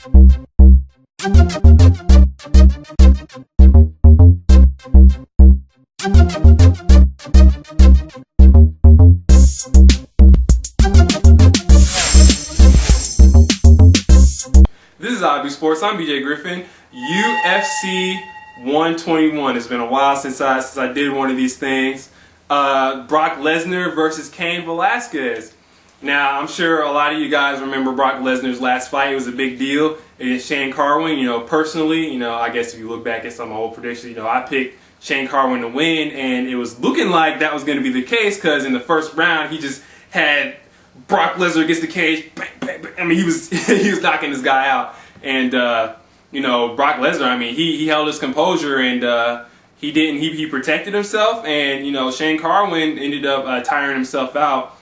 This is IBSports. I'm BJ Griffin. UFC 121. It's been a while since I did one of these things. Brock Lesnar versus Cain Velasquez. Now, I'm sure a lot of you guys remember Brock Lesnar's last fight. It was a big deal against Shane Carwin. You know, personally, you know, I guess if you look back at some of my old predictions, you know, I picked Shane Carwin to win, and it was looking like that was going to be the case because in the first round, he just had Brock Lesnar against the cage. Bang, bang, bang. I mean, he was knocking this guy out, and you know, Brock Lesnar. I mean, he held his composure, and he didn't. He protected himself, and you know, Shane Carwin ended up tiring himself out,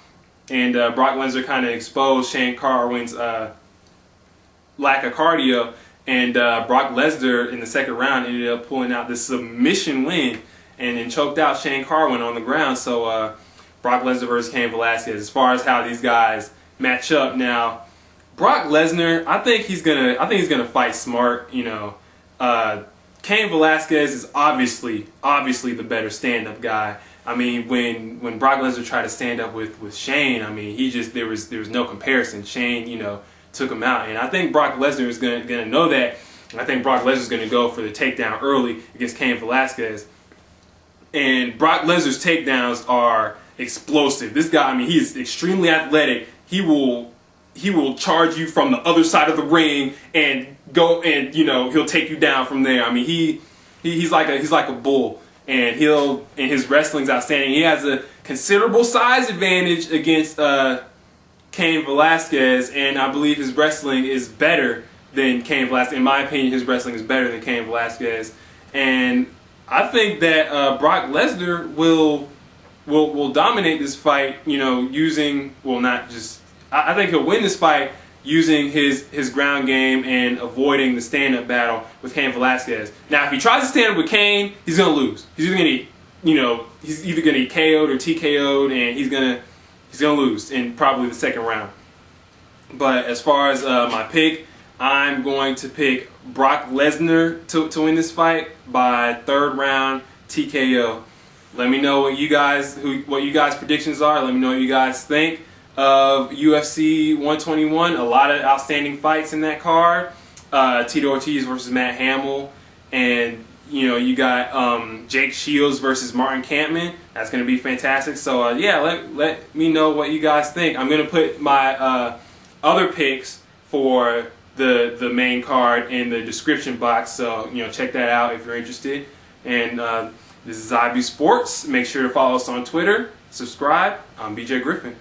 and Brock Lesnar kind of exposed Shane Carwin's lack of cardio, and Brock Lesnar in the second round ended up pulling out the submission win, and then choked out Shane Carwin on the ground. So Brock Lesnar versus Cain Velasquez. As far as how these guys match up now, Brock Lesnar, I think he's gonna fight smart. You know, Cain Velasquez is obviously the better stand-up guy. I mean, when Brock Lesnar tried to stand up with Shane, I mean, there was no comparison. Shane, you know, took him out, and I think Brock Lesnar is gonna know that. And I think Brock Lesnar is gonna go for the takedown early against Cain Velasquez. And Brock Lesnar's takedowns are explosive. This guy, I mean, he's extremely athletic. He will charge you from the other side of the ring and go, and you know, he'll take you down from there. I mean, he's like a bull, and his wrestling's outstanding. He has a considerable size advantage against Cain Velasquez, and I believe his wrestling is better than Cain Velasquez. In my opinion, his wrestling is better than Cain Velasquez, and I think that Brock Lesnar will dominate this fight. You know, using, well, not just. I think he'll win this fight using his ground game and avoiding the stand-up battle with Cain Velasquez. Now, if he tries to stand up with Cain, he's gonna lose. He's either gonna get KO'd or TKO'd, and he's gonna lose in probably the second round. But as far as my pick, I'm going to pick Brock Lesnar to win this fight by third round TKO. Let me know what you guys predictions are. Let me know what you guys think of UFC 121. A lot of outstanding fights in that card. Tito Ortiz versus Matt Hamill, and you know, you got Jake Shields versus Martin Kampmann. That's going to be fantastic. So yeah, let me know what you guys think. I'm going to put my other picks for the main card in the description box. So you know, check that out if you're interested. And this is IBSports. Make sure to follow us on Twitter. Subscribe. I'm BJ Griffin.